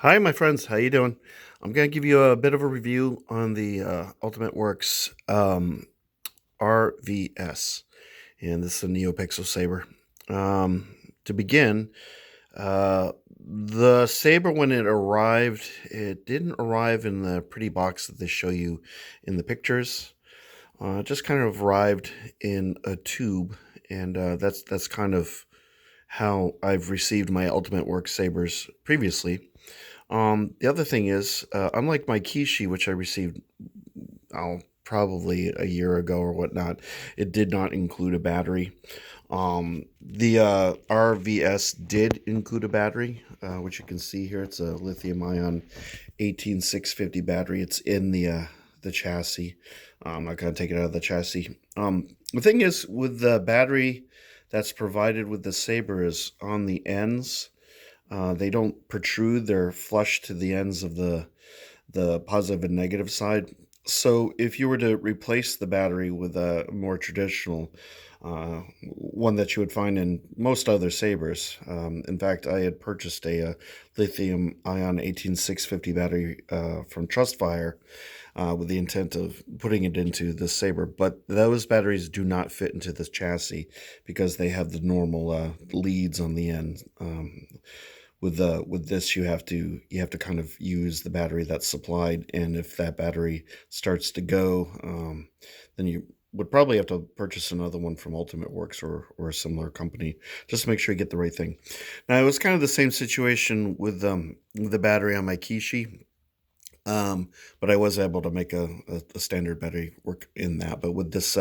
Hi, my friends. How you doing? I'm going to give you a bit of a review on the Ultimate Works RVS, and this is a neopixel saber. To begin, the saber when it arrived, it didn't arrive in the pretty box that they show you in the pictures. It just kind of arrived in a tube, and that's kind of how I've received my Ultimate Works sabers previously. The other thing is, unlike my Kishi, which I received, probably a year ago or whatnot, it did not include a battery. The RVS did include a battery, which you can see here. It's a lithium-ion 18650 battery. It's in the chassis. I'm not going to take it out of the chassis. The thing is, with the battery that's provided with the Saber is on the ends. They don't protrude; they're flush to the ends of the positive and negative side. So if you were to replace the battery with a more traditional one that you would find in most other sabers, in fact, I had purchased a lithium-ion 18650 battery from Trustfire with the intent of putting it into the saber, but those batteries do not fit into this chassis because they have the normal leads on the end. With this you have to kind of use the battery that's supplied, and if that battery starts to go, then you would probably have to purchase another one from Ultimate Works or a similar company just to make sure you get the right thing. Now it was kind of the same situation with the battery on my Kishi. But I was able to make a standard battery work in that. But with this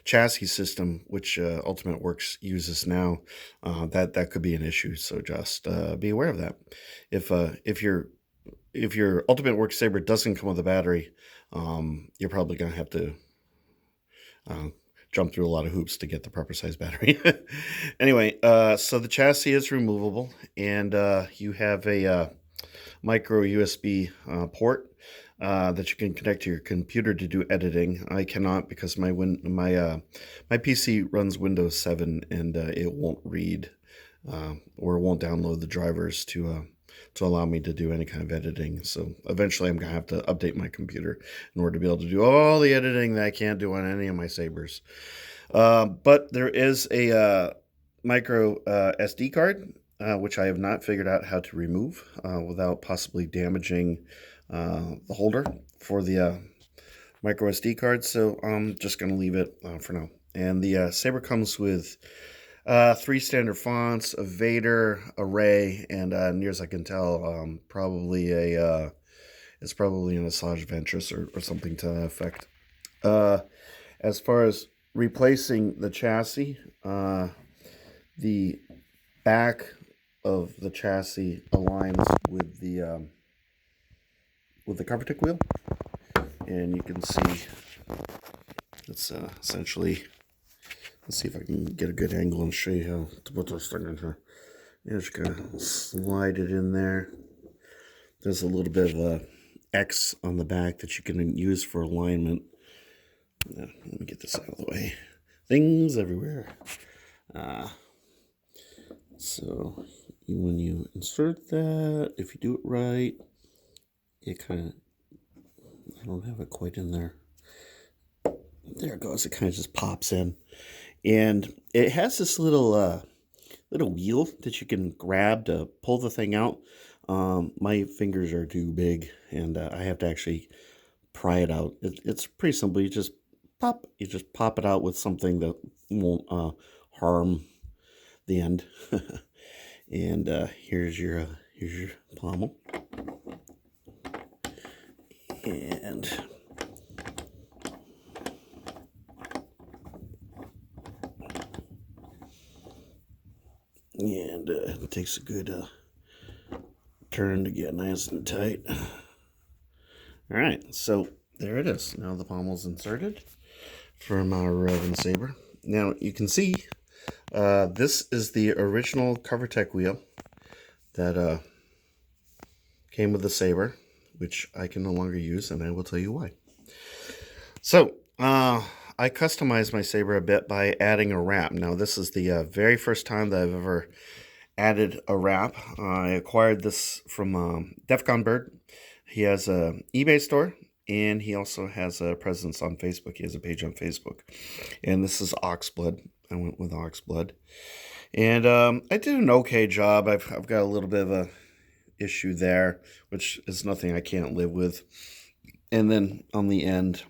chassis system, which Ultimate Works uses now, that could be an issue. So just be aware of that. If your Ultimate Works Saber doesn't come with a battery, you're probably gonna have to uh, jump through a lot of hoops to get the proper size battery. Anyway, so the chassis is removable, and you have a micro USB port that you can connect to your computer to do editing. I cannot because my PC runs Windows 7 and it won't read or it won't download the drivers to allow me to do any kind of editing. So eventually, I'm gonna have to update my computer in order to be able to do all the editing that I can't do on any of my sabers. But there is a micro SD card, which I have not figured out how to remove without possibly damaging the holder for the micro SD card. So I'm just going to leave it for now. And the Saber comes with three standard fonts: a Vader, a Ray, and near as I can tell, probably it's probably an Asajj Ventress or something to that effect. Uh, as far as replacing the chassis, the back of the chassis aligns with the cover tick wheel, and you can see it's essentially. Let's see if I can get a good angle and show you how to put this thing in here. You're just gonna slide it in there. There's a little bit of a X on the back that you can use for alignment. Let me get this out of the way. Things everywhere. So when you insert that, if you do it right, it kind of, I don't have it quite in there. There it goes. It kind of just pops in. And it has this little wheel that you can grab to pull the thing out. My fingers are too big, and I have to actually pry it out. It's pretty simple. You just pop it out with something that won't harm the end. And here's your pommel, and it takes a good turn to get nice and tight. All right, so there it is. Now the pommel's inserted from our Raven Saber. Now you can see this is the original CoverTech wheel that came with the Saber, which I can no longer use, and I will tell you why. So I customized my Saber a bit by adding a wrap. Now this is the very first time that I've ever added a wrap. I acquired this from Defcon Bird. He has a eBay store, and he also has a presence on Facebook. He has a page on Facebook. And this is Oxblood. I went with Oxblood. And I did an okay job. I've got a little bit of a issue there, which is nothing I can't live with. And then on the end,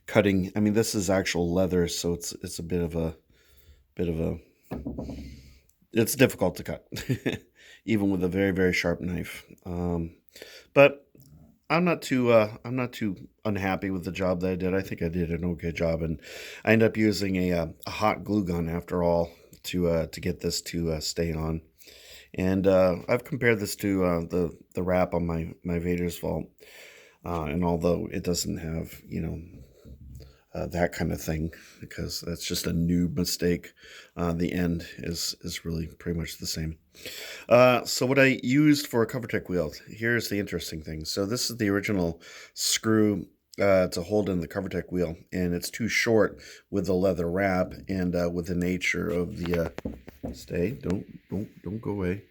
cutting. I mean, this is actual leather, so it's a bit of a it's difficult to cut, even with a very, very sharp knife. But I'm not too unhappy with the job that I did. I think I did an okay job, and I ended up using a hot glue gun after all to get this to stay on. And I've compared this to the wrap on my Vader's Vault, and although it doesn't have that kind of thing, because that's just a noob mistake. The end is really pretty much the same. So what I used for a CoverTech wheel, here's the interesting thing. So this is the original screw to hold in the CoverTech wheel, and it's too short with the leather wrap, and with the nature of the don't go away.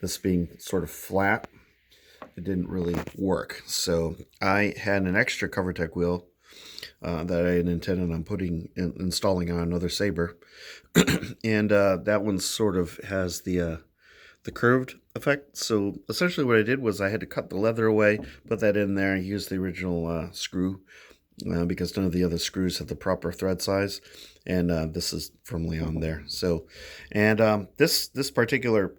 This being sort of flat, it didn't really work. So I had an extra CoverTech wheel that I had intended on installing on another saber, and that one sort of has the curved effect. So essentially what I did was I had to cut the leather away, put that in there, use the original screw, because none of the other screws have the proper thread size, and this is firmly on there. So, and this particular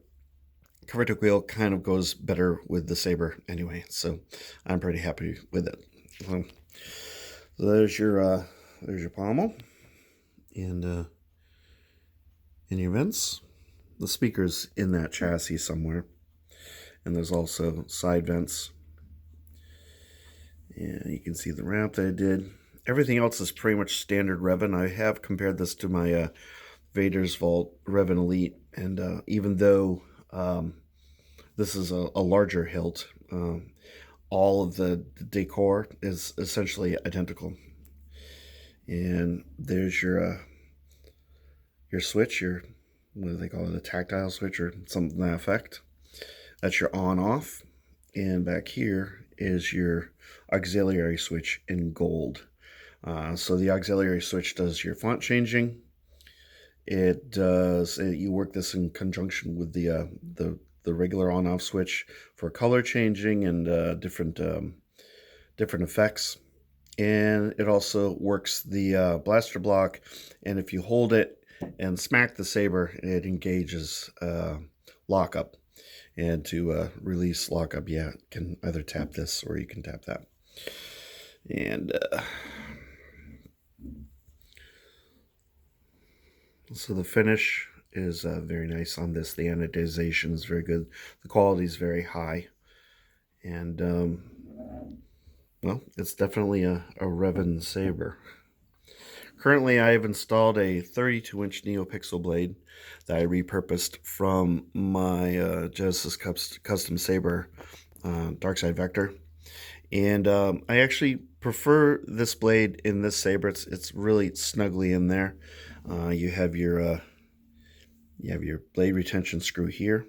CoverTech wheel kind of goes better with the saber anyway, so I'm pretty happy with it. So there's your pommel, and in your vents. The speaker's in that chassis somewhere, and there's also side vents. And you can see the wrap that I did. Everything else is pretty much standard Revin. I have compared this to my Vader's Vault Revin Elite, and even though this is a larger hilt, all of the decor is essentially identical. And there's your switch, what do they call it, a tactile switch or something to that effect. That's your on-off. And back here is your auxiliary switch in gold. So the auxiliary switch does your font changing. It does, you work this in conjunction with the regular on-off switch for color changing and different effects. And it also works the blaster block, and if you hold it and smack the saber, it engages lockup. And to release lockup, you can either tap this or you can tap that. And so the finish is very nice on this. The anodization is very good. The quality is very high. And well, it's definitely a Revin saber. Currently, I have installed a 32-inch neopixel blade that I repurposed from my Genesis Custom Saber Darkside Vector. And I actually prefer this blade in this saber. It's really snugly in there. You have your blade retention screw here.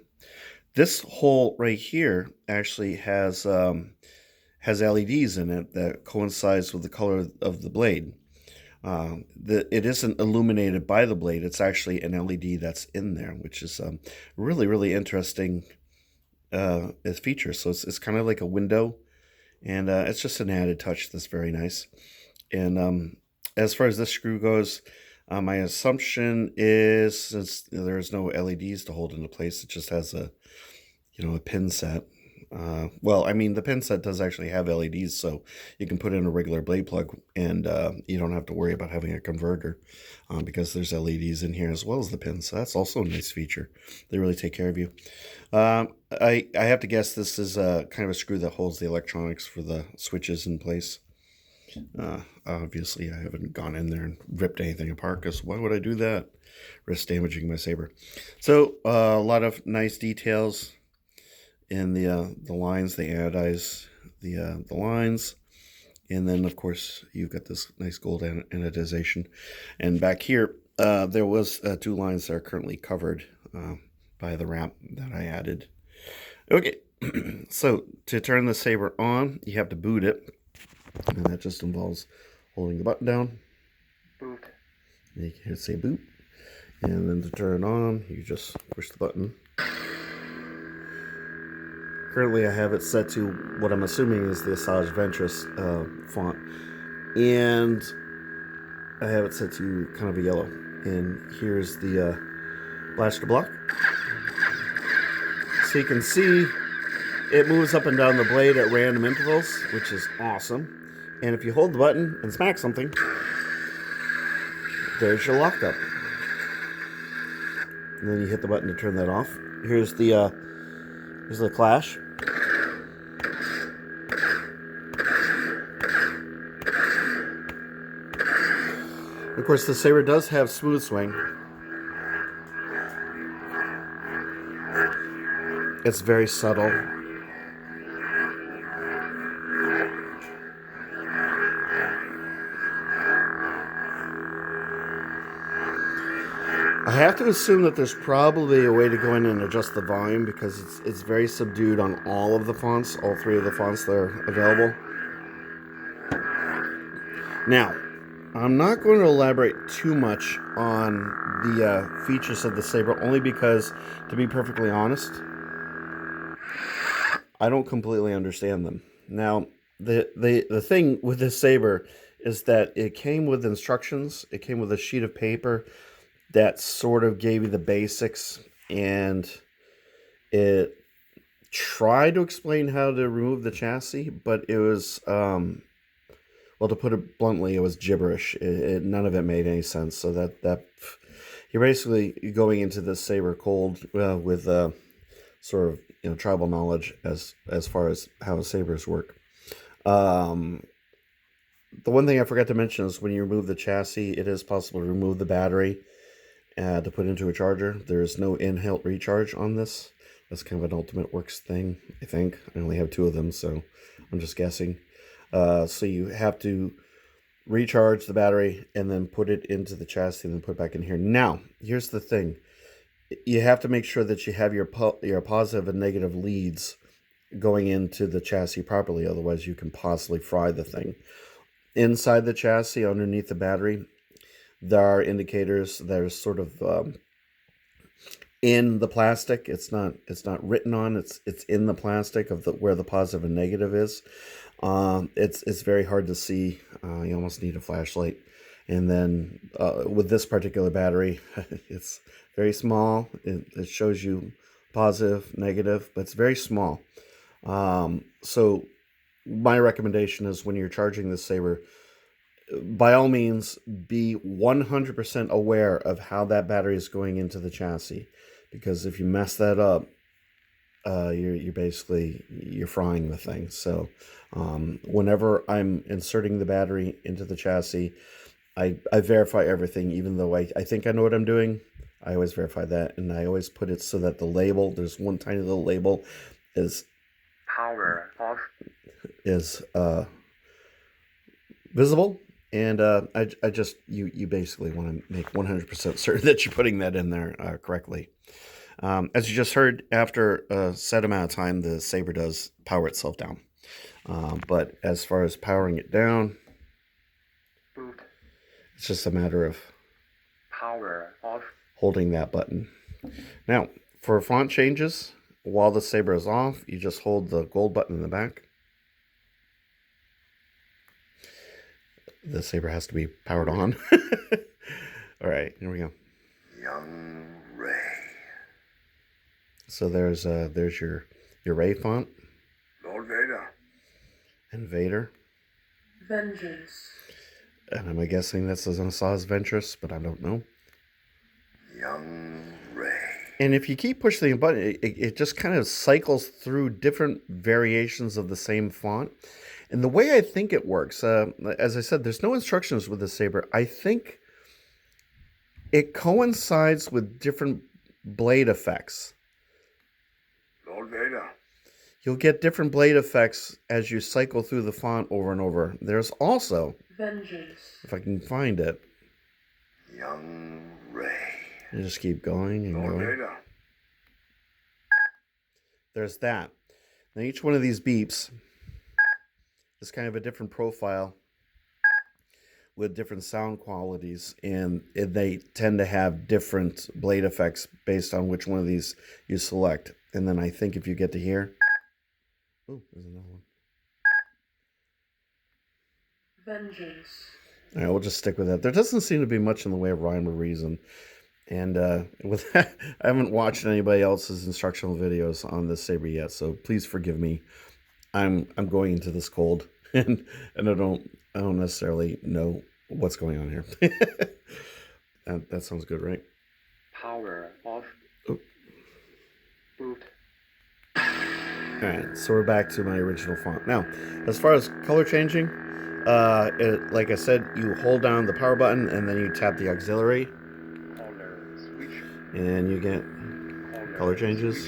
This hole right here actually has LEDs in it that coincides with the color of the blade. It isn't illuminated by the blade. It's actually an LED that's in there, which is really, really interesting feature. So it's kind of like a window, and it's just an added touch that's very nice. And as far as this screw goes, my assumption is, since there's no LEDs to hold into place, it just has a pin set. Well, I mean, the pin set does actually have LEDs, so you can put in a regular blade plug, and you don't have to worry about having a converter, because there's LEDs in here as well as the pins. So that's also a nice feature. They really take care of you. I have to guess this is kind of a screw that holds the electronics for the switches in place. Obviously, I haven't gone in there and ripped anything apart, because why would I do that? Risk damaging my saber. So a lot of nice details in the lines. They anodize the lines, and then of course you've got this nice gold anodization. And back here there was 2 lines that are currently covered. by the wrap that I added. Okay, so to turn the Saber on, you have to boot it, and that just involves holding the button down. Boot. You can say boot, and then to turn it on, you just push the button. Currently, I have it set to what I'm assuming is the Asajj Ventress font, and I have it set to kind of a yellow. And here's the blaster block. So you can see it moves up and down the blade at random intervals, which is awesome. And if you hold the button and smack something, there's your lockup. And then you hit the button to turn that off. Here's the clash. Of course, the Saber does have smooth swing. It's very subtle. I have to assume that there's probably a way to go in and adjust the volume because it's very subdued on all of the fonts, all three of the fonts that are available. Now, I'm not going to elaborate too much on the features of the Saber, only because, to be perfectly honest, I don't completely understand them. Now, the thing with this Saber is that it came with instructions. It came with a sheet of paper that sort of gave you the basics, and it tried to explain how to remove the chassis, but it was... well, to put it bluntly, it was gibberish. None of it made any sense. So that you're basically going into this Saber cold with sort of tribal knowledge as far as how Sabers work. The one thing I forgot to mention is when you remove the chassis, it is possible to remove the battery to put into a charger. There is no in-hilt recharge on this. That's kind of an Ultimate Works thing, I think. I only have 2 of them, so I'm just guessing. So you have to recharge the battery and then put it into the chassis and then put it back in here. Now, here's the thing. You have to make sure that you have your positive and negative leads going into the chassis properly. Otherwise, you can possibly fry the thing. Inside the chassis, underneath the battery, there are indicators that are sort of in the plastic. It's not written on. It's in the plastic of where the positive and negative is. It's very hard to see. You almost need a flashlight. And then with this particular battery, it's very small. It shows you positive, negative, but it's very small. So my recommendation is when you're charging this Saber, by all means, be 100% aware of how that battery is going into the chassis. Because if you mess that up, you're frying the thing. So whenever I'm inserting the battery into the chassis, I verify everything. Even though I think I know what I'm doing, I always verify that, and I always put it so that the label, there's one tiny little label, is power off, is visible. And I just you basically want to make 100% certain that you're putting that in there correctly. As you just heard, after a set amount of time, the Saber does power itself down. But as far as powering it down, boot, it's just a matter of power off, holding that button. Now, for font changes, while the Saber is off, you just hold the gold button in the back. The Saber has to be powered on. All right, here we go. Young Ray. So there's your Ray font. Lord Vader. And Vader. Vengeance. And I'm guessing this is an Asajj Ventress, but I don't know. Young Ray. And if you keep pushing the button, it just kind of cycles through different variations of the same font. And the way I think it works, as I said, there's no instructions with the Saber. I think it coincides with different blade effects. Lord Vader. You'll get different blade effects as you cycle through the font over and over. There's also, Vengeance. if I can find it, Young Ray. you just keep going and Lord going. Vader. there's that. Now each one of these beeps is kind of a different profile with different sound qualities, and they tend to have different blade effects based on which one of these you select. And then I think if you get to here, oh, there's another one. Vengeance. All right, we'll just stick with that. There doesn't seem to be much in the way of rhyme or reason. And with that, I haven't watched anybody else's instructional videos on this saber yet, so please forgive me. I'm going into this cold, and I don't necessarily know what's going on here. That sounds good, right? Power off. Oh. Boot. All right, so we're back to my original font. Now, as far as color changing, like I said, you hold down the power button and then you tap the auxiliary, and you get color changes.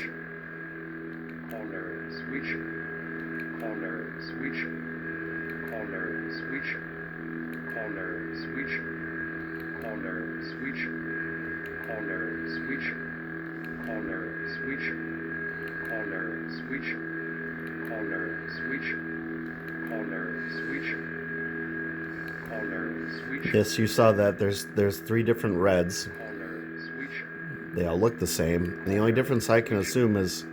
Color switch. Color switch. Color switch. Color switch. Color switch. Color switch. Color switch. Color switch. Color switch. Color switch. Color switch. Yes, you saw that. There's 3 different reds. Color switch. They all look the same. The only difference I can assume is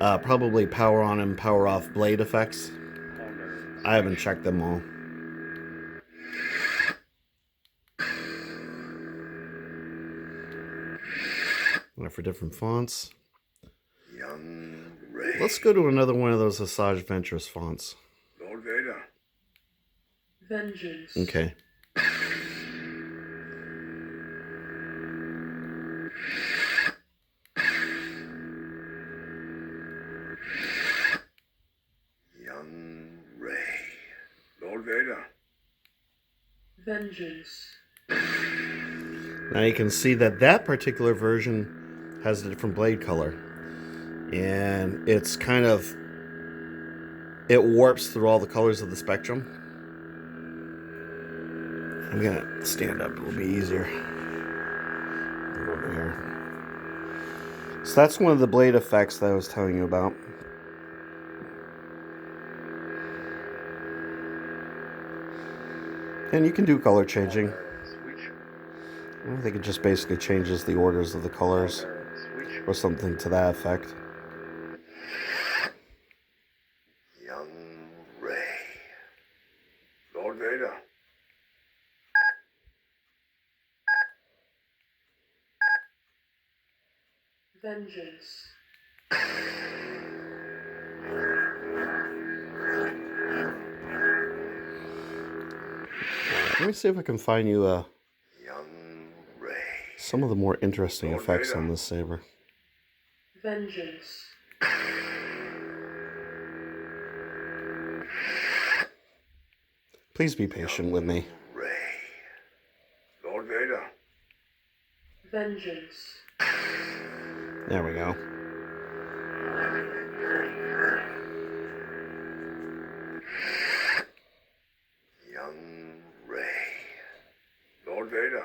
probably power on and power off blade effects. I haven't checked them all. And for different fonts, let's go to another one of those Asajj Ventress fonts. Lord Vader. Vengeance. Okay. Lord Vader. Vengeance. Now you can see that that particular version has a different blade color. And it's kind of, it warps through all the colors of the spectrum. I'm gonna stand up, it'll be easier. Over here. So that's one of the blade effects that I was telling you about. And you can do color changing. I think it just basically changes the orders of the colors or something to that effect. Young Ray. Lord Vader. Vengeance. Let me see if I can find you some of the more interesting Lord effects Vader. on this saber. Vengeance. Please be patient with me. Ray. Lord Vader. Vengeance. There we go. Young Ray. Lord Vader.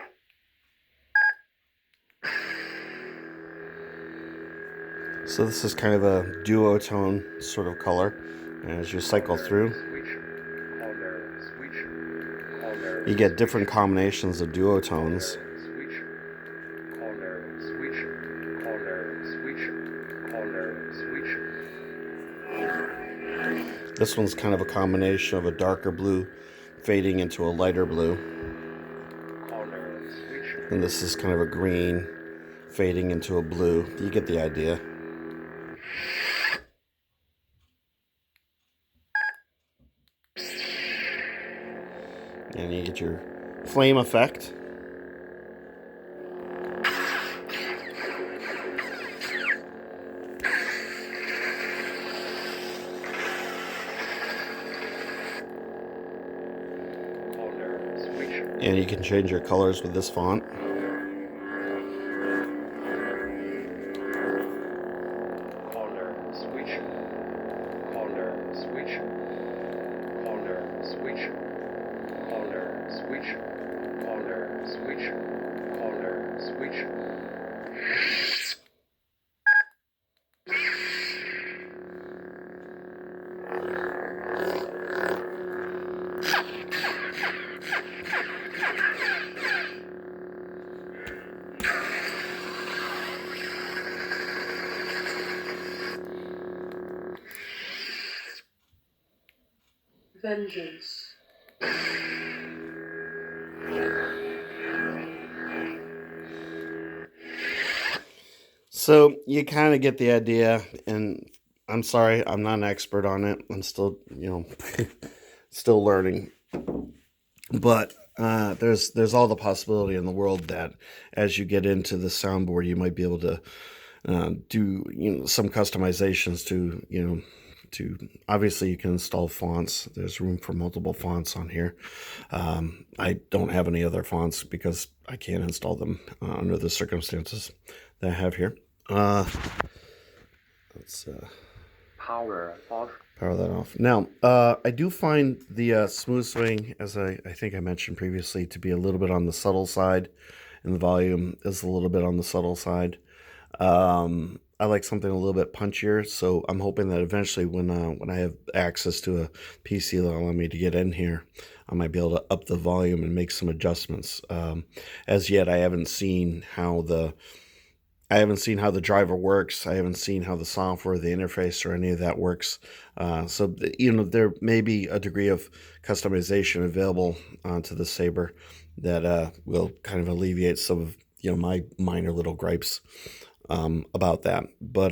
So this is kind of a duotone sort of color. And as you cycle through, you get different combinations of duotones. This one's kind of a combination of a darker blue fading into a lighter blue. And this is kind of a green fading into a blue. You get the idea. And you get your flame effect. And you can change your colors with this font. Vengeance. So you kind of get the idea, and I'm sorry, I'm not an expert on it. I'm still, still learning. But there's all the possibility in the world that as you get into the soundboard, you might be able to do some customizations to to obviously you can install fonts. There's room for multiple fonts on here. I don't have any other fonts because I can't install them under the circumstances that I have here. Let's Power off. power that off. Now, I do find the smooth swing, as I think I mentioned previously, to be a little bit on the subtle side, and the volume is a little bit on the subtle side. I like something a little bit punchier, so I'm hoping that eventually when I have access to a PC that'll allow me to get in here, I might be able to up the volume and make some adjustments. As yet, I haven't seen how the driver works. I haven't seen how the software, the interface, or any of that works. So there may be a degree of customization available to the Saber that will kind of alleviate some of my minor little gripes about that. But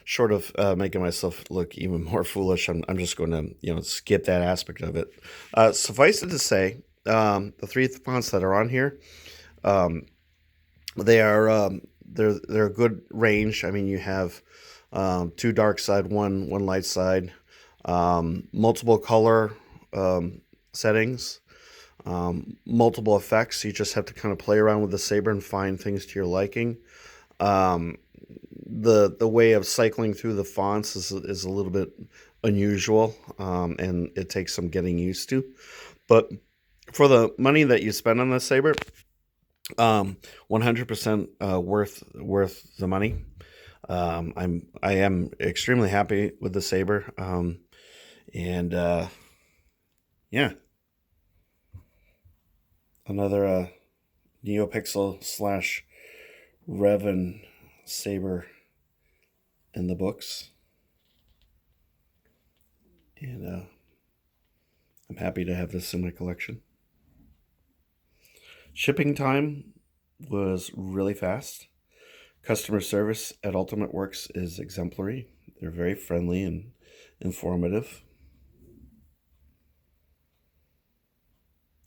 short of making myself look even more foolish, I'm just going to skip that aspect of it. Suffice it to say, the three fonts that are on here. They are they're a good range. I mean, you have two dark side, one light side, multiple color settings, multiple effects. You just have to kind of play around with the Saber and find things to your liking. The way of cycling through the fonts is a little bit unusual, and it takes some getting used to. But for the money that you spend on this Saber, 100% worth the money. I am extremely happy with the Saber. And yeah, another neopixel / Revan Saber in the books. And I'm happy to have this in my collection. Shipping time was really fast. Customer service at Ultimate Works is exemplary. They're very friendly and informative.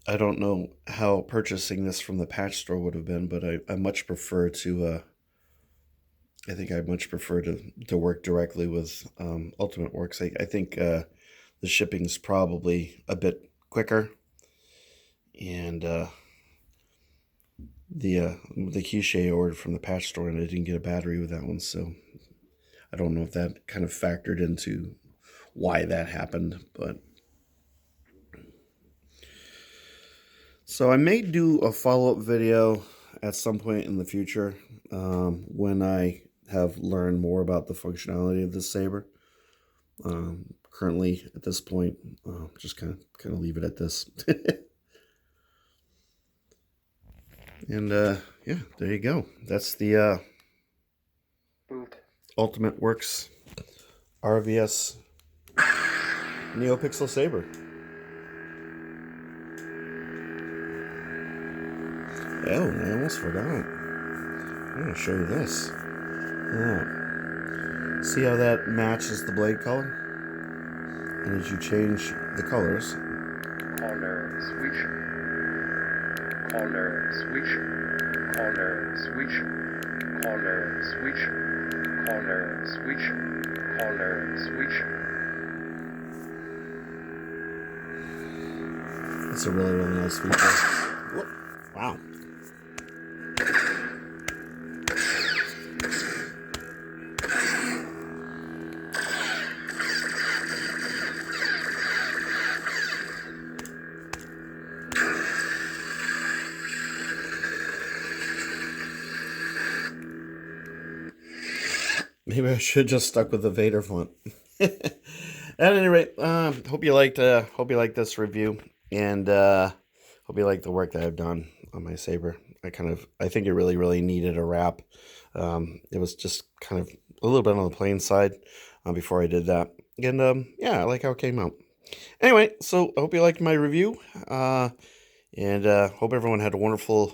I don't know how purchasing this from the patch store would have been, but I much prefer to I think I much prefer to work directly with Ultimate Works. I think the shipping's probably a bit quicker, and the Quiche I ordered from the patch store, and I didn't get a battery with that one, so I don't know if that kind of factored into why that happened. But so I may do a follow-up video at some point in the future when I have learned more about the functionality of this Saber. Currently, at this point, just kind of leave it at this. And yeah, there you go. That's the Ultimate Works RVS NeoPixel Saber. Oh, I almost forgot. I'm going to show you this. Yeah. See how that matches the blade color? And as you change the colors, Corner switch. Corner switch. Corner switch. Corner switch. Corner switch. Corner switch. it's a really, really nice feature. Whoop. Wow. Maybe I should just stuck with the Vader font. At any rate, hope you liked this review, and hope you liked the work that I've done on my Saber. I think it really needed a wrap. It was just kind of a little bit on the plain side before I did that, and yeah, I like how it came out. Anyway, so I hope you liked my review, and hope everyone had a wonderful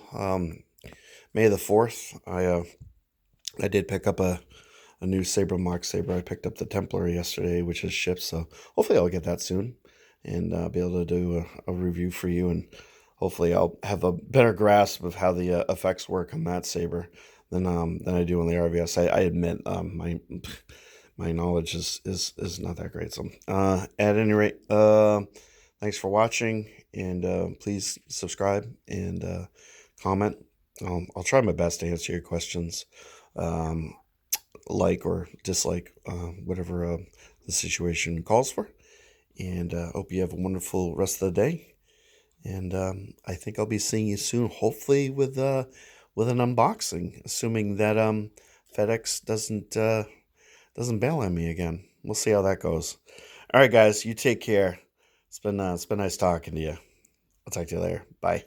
May the 4th. I did pick up a new Saber mock Saber. I picked up the Templar yesterday, which is shipped, so hopefully I'll get that soon and be able to do a review for you, and hopefully I'll have a better grasp of how the effects work on that Saber than I do on the RVS. I admit my knowledge is not that great. So at any rate, thanks for watching, and please subscribe and comment. I'll try my best to answer your questions. Like or dislike, whatever the situation calls for. And hope you have a wonderful rest of the day. And I think I'll be seeing you soon, hopefully with an unboxing, assuming that FedEx doesn't bail on me again. We'll see how that goes. All right, guys, you take care. It's been nice talking to you. I'll talk to you later. Bye.